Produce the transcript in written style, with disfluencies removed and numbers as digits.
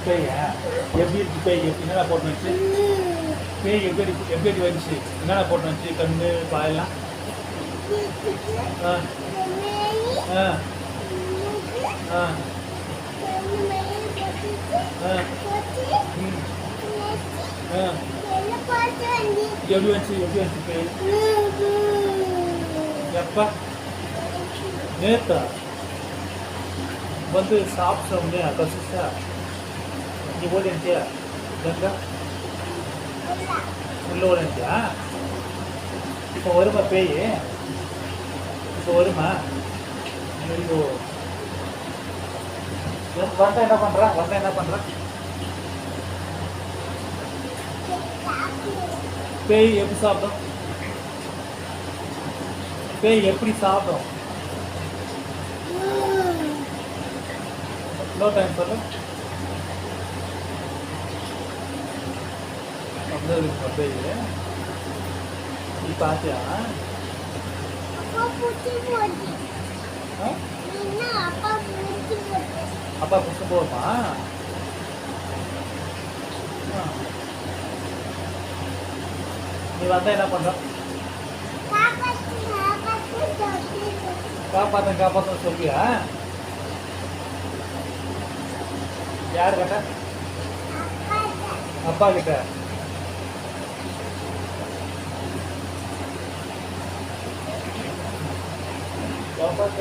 பேயா எப்படி இருக்கு பேய் என்னென்ன போட்டு வச்சு பேய் எப்படி வந்துச்சு என்னென்ன போட்டு வச்சு கண்ணு பாயெல்லாம் ஆ ஆ ஆ ஆ ம் ஆ எப்படி வந்துச்சு பேய் எப்போ நேத்தா வந்து சாப்பிட்டோம்னே கசிச்சா நீ ஓடியா எங்க உள்ள ஓடியா இப்போ வருமா பேய் இப்போ வருமா ஐயோ வந்தா என்ன பண்ணுறான் பேய் எப்படி சாப்பிடும் नो टाइम पर ये बात है அப்பா புக்கு போமா நீ வந்தா என்ன பண்ற காப்பாத்த சொல்லியா யார் கிட்ட அப்பா கிட்ட காப்பாத்த